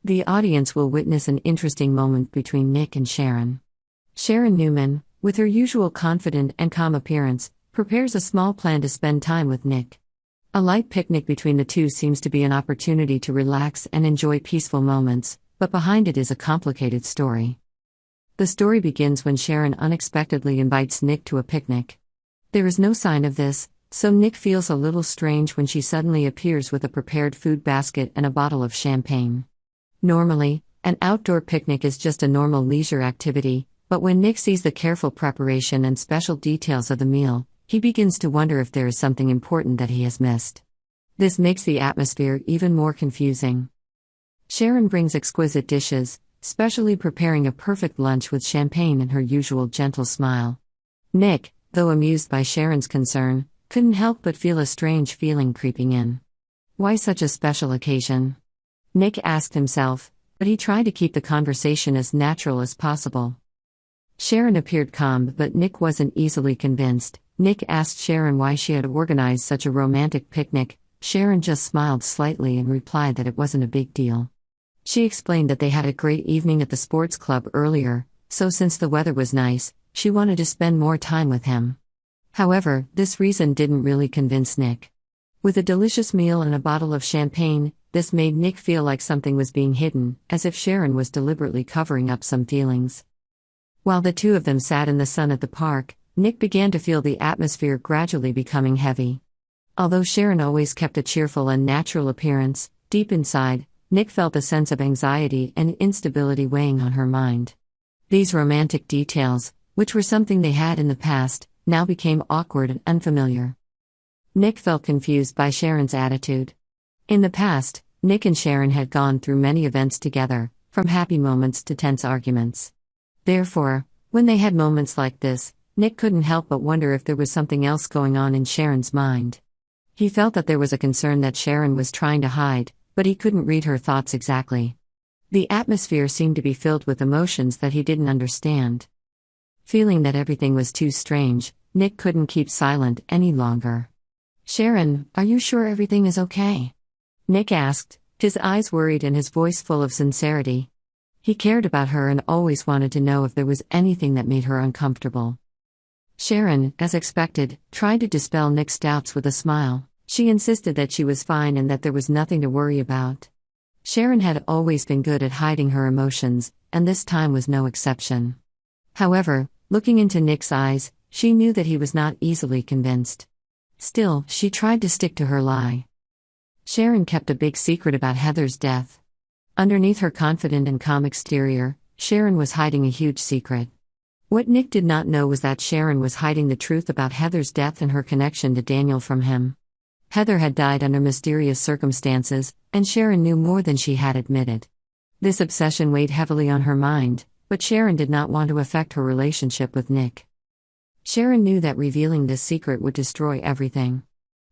The audience will witness an interesting moment between Nick and Sharon. Sharon Newman, with her usual confident and calm appearance, prepares a small plan to spend time with Nick. A light picnic between the two seems to be an opportunity to relax and enjoy peaceful moments, but behind it is a complicated story. The story begins when Sharon unexpectedly invites Nick to a picnic. There is no sign of this, so Nick feels a little strange when she suddenly appears with a prepared food basket and a bottle of champagne. Normally, an outdoor picnic is just a normal leisure activity, but when Nick sees the careful preparation and special details of the meal, he begins to wonder if there is something important that he has missed. This makes the atmosphere even more confusing. Sharon brings exquisite dishes, specially preparing a perfect lunch with champagne and her usual gentle smile. Nick, though amused by Sharon's concern, couldn't help but feel a strange feeling creeping in. Why such a special occasion? Nick asked himself, but he tried to keep the conversation as natural as possible. Sharon appeared calm, but Nick wasn't easily convinced. Nick asked Sharon why she had organized such a romantic picnic. Sharon just smiled slightly and replied that it wasn't a big deal. She explained that they had a great evening at the sports club earlier, so since the weather was nice, she wanted to spend more time with him. However, this reason didn't really convince Nick. With a delicious meal and a bottle of champagne, this made Nick feel like something was being hidden, as if Sharon was deliberately covering up some feelings. While the two of them sat in the sun at the park, Nick began to feel the atmosphere gradually becoming heavy. Although Sharon always kept a cheerful and natural appearance, deep inside, Nick felt a sense of anxiety and instability weighing on her mind. These romantic details, which were something they had in the past, now became awkward and unfamiliar. Nick felt confused by Sharon's attitude. In the past, Nick and Sharon had gone through many events together, from happy moments to tense arguments. Therefore, when they had moments like this, Nick couldn't help but wonder if there was something else going on in Sharon's mind. He felt that there was a concern that Sharon was trying to hide, but he couldn't read her thoughts exactly. The atmosphere seemed to be filled with emotions that he didn't understand. Feeling that everything was too strange, Nick couldn't keep silent any longer. "Sharon, are you sure everything is okay?" Nick asked, his eyes worried and his voice full of sincerity. He cared about her and always wanted to know if there was anything that made her uncomfortable. Sharon, as expected, tried to dispel Nick's doubts with a smile. She insisted that she was fine and that there was nothing to worry about. Sharon had always been good at hiding her emotions, and this time was no exception. However, looking into Nick's eyes, she knew that he was not easily convinced. Still, she tried to stick to her lie. Sharon kept a big secret about Heather's death. Underneath her confident and calm exterior, Sharon was hiding a huge secret. What Nick did not know was that Sharon was hiding the truth about Heather's death and her connection to Daniel from him. Heather had died under mysterious circumstances, and Sharon knew more than she had admitted. This obsession weighed heavily on her mind, but Sharon did not want to affect her relationship with Nick. Sharon knew that revealing this secret would destroy everything.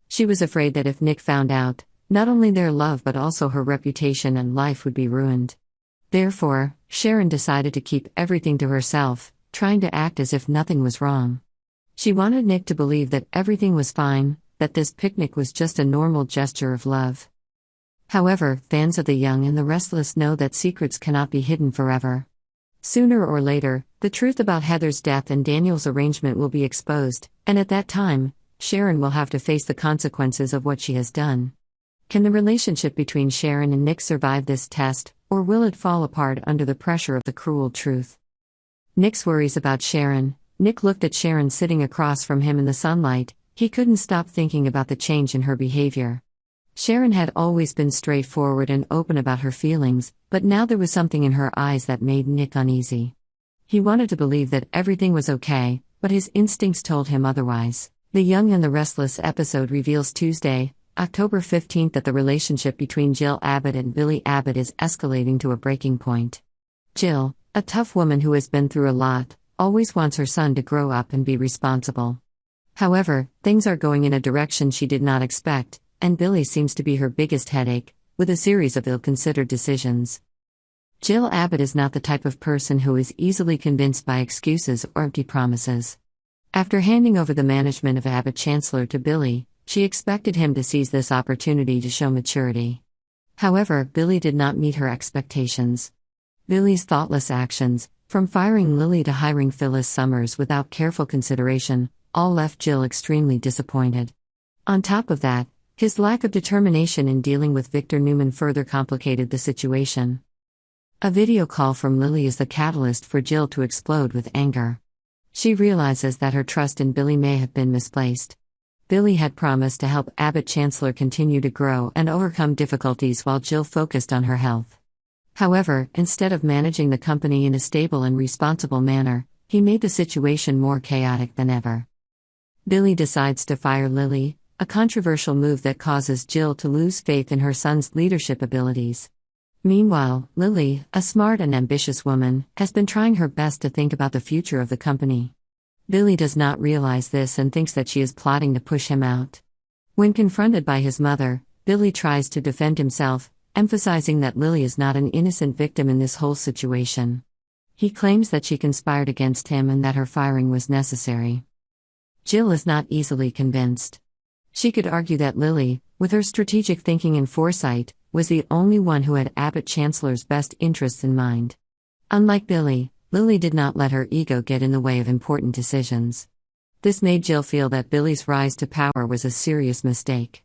She was afraid that if Nick found out, not only their love but also her reputation and life would be ruined. Therefore, Sharon decided to keep everything to herself, trying to act as if nothing was wrong. She wanted Nick to believe that everything was fine, that this picnic was just a normal gesture of love. However, fans of The Young and the Restless know that secrets cannot be hidden forever. Sooner or later, the truth about Heather's death and Daniel's arrangement will be exposed, and at that time, Sharon will have to face the consequences of what she has done. Can the relationship between Sharon and Nick survive this test, or will it fall apart under the pressure of the cruel truth? Nick's worries about Sharon. Nick looked at Sharon sitting across from him in the sunlight. He couldn't stop thinking about the change in her behavior. Sharon had always been straightforward and open about her feelings, but now there was something in her eyes that made Nick uneasy. He wanted to believe that everything was okay, but his instincts told him otherwise. The Young and the Restless episode reveals Tuesday, October 15th that the relationship between Jill Abbott and Billy Abbott is escalating to a breaking point. Jill, a tough woman who has been through a lot, always wants her son to grow up and be responsible. However, things are going in a direction she did not expect, and Billy seems to be her biggest headache, with a series of ill-considered decisions. Jill Abbott is not the type of person who is easily convinced by excuses or empty promises. After handing over the management of Abbott Chancellor to Billy, she expected him to seize this opportunity to show maturity. However, Billy did not meet her expectations. Billy's thoughtless actions, from firing Lily to hiring Phyllis Summers without careful consideration, all left Jill extremely disappointed. On top of that, his lack of determination in dealing with Victor Newman further complicated the situation. A video call from Lily is the catalyst for Jill to explode with anger. She realizes that her trust in Billy may have been misplaced. Billy had promised to help Abbott Chancellor continue to grow and overcome difficulties while Jill focused on her health. However, instead of managing the company in a stable and responsible manner, he made the situation more chaotic than ever. Billy decides to fire Lily, a controversial move that causes Jill to lose faith in her son's leadership abilities. Meanwhile, Lily, a smart and ambitious woman, has been trying her best to think about the future of the company. Billy does not realize this and thinks that she is plotting to push him out. When confronted by his mother, Billy tries to defend himself, emphasizing that Lily is not an innocent victim in this whole situation. He claims that she conspired against him and that her firing was necessary. Jill is not easily convinced. She could argue that Lily, with her strategic thinking and foresight, was the only one who had Abbott Chancellor's best interests in mind. Unlike Billy, Lily did not let her ego get in the way of important decisions. This made Jill feel that Billy's rise to power was a serious mistake.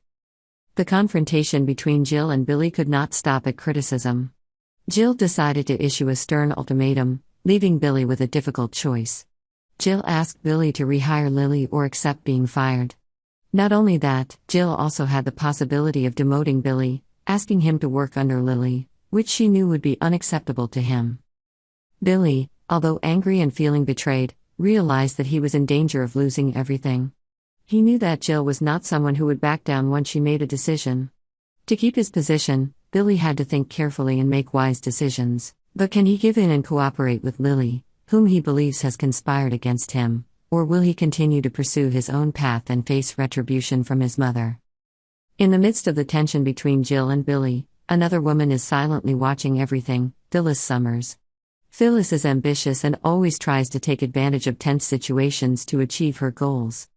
The confrontation between Jill and Billy could not stop at criticism. Jill decided to issue a stern ultimatum, leaving Billy with a difficult choice. Jill asked Billy to rehire Lily or accept being fired. Not only that, Jill also had the possibility of demoting Billy, asking him to work under Lily, which she knew would be unacceptable to him. Billy, although angry and feeling betrayed, realized that he was in danger of losing everything. He knew that Jill was not someone who would back down once she made a decision. To keep his position, Billy had to think carefully and make wise decisions. But can he give in and cooperate with Lily, whom he believes has conspired against him, or will he continue to pursue his own path and face retribution from his mother? In the midst of the tension between Jill and Billy, another woman is silently watching everything, Phyllis Summers. Phyllis is ambitious and always tries to take advantage of tense situations to achieve her goals.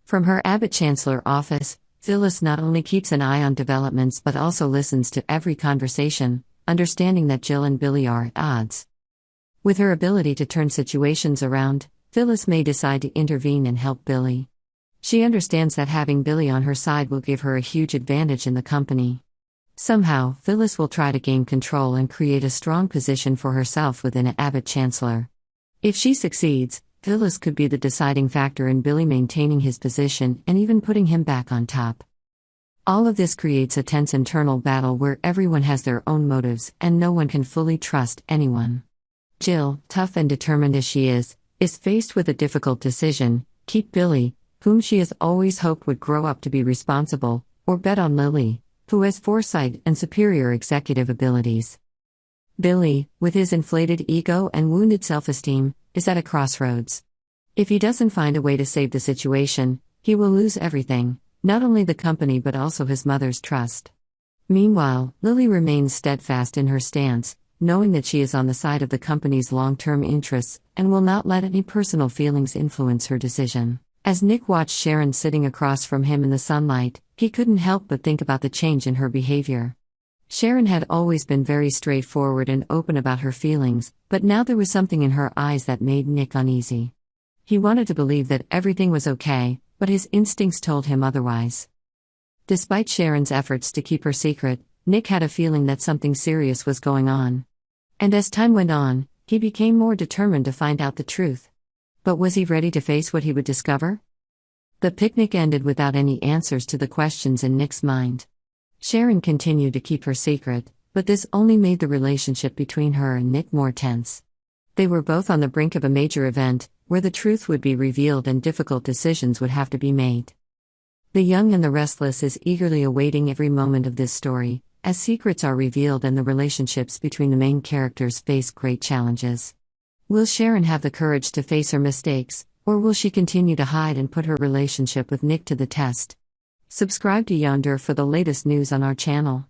From her Abbott Chancellor office, Phyllis not only keeps an eye on developments but also listens to every conversation, understanding that Jill and Billy are at odds. With her ability to turn situations around, Phyllis may decide to intervene and help Billy. She understands that having Billy on her side will give her a huge advantage in the company. Somehow, Phyllis will try to gain control and create a strong position for herself within Abbott Chancellor. If she succeeds, Phyllis could be the deciding factor in Billy maintaining his position and even putting him back on top. All of this creates a tense internal battle where everyone has their own motives and no one can fully trust anyone. Jill, tough and determined as she is faced with a difficult decision: keep Billy, whom she has always hoped would grow up to be responsible, or bet on Lily, who has foresight and superior executive abilities. Billy, with his inflated ego and wounded self-esteem, is at a crossroads. If he doesn't find a way to save the situation, he will lose everything, not only the company but also his mother's trust. Meanwhile, Lily remains steadfast in her stance, knowing that she is on the side of the company's long-term interests and will not let any personal feelings influence her decision. As Nick watched Sharon sitting across from him in the sunlight, he couldn't help but think about the change in her behavior. Sharon had always been very straightforward and open about her feelings, but now there was something in her eyes that made Nick uneasy. He wanted to believe that everything was okay, but his instincts told him otherwise. Despite Sharon's efforts to keep her secret, Nick had a feeling that something serious was going on. And as time went on, he became more determined to find out the truth. But was he ready to face what he would discover? The picnic ended without any answers to the questions in Nick's mind. Sharon continued to keep her secret, but this only made the relationship between her and Nick more tense. They were both on the brink of a major event, where the truth would be revealed and difficult decisions would have to be made. The Young and the Restless is eagerly awaiting every moment of this story, as secrets are revealed and the relationships between the main characters face great challenges. Will Sharon have the courage to face her mistakes, or will she continue to hide and put her relationship with Nick to the test? Subscribe to Yonder for the latest news on our channel.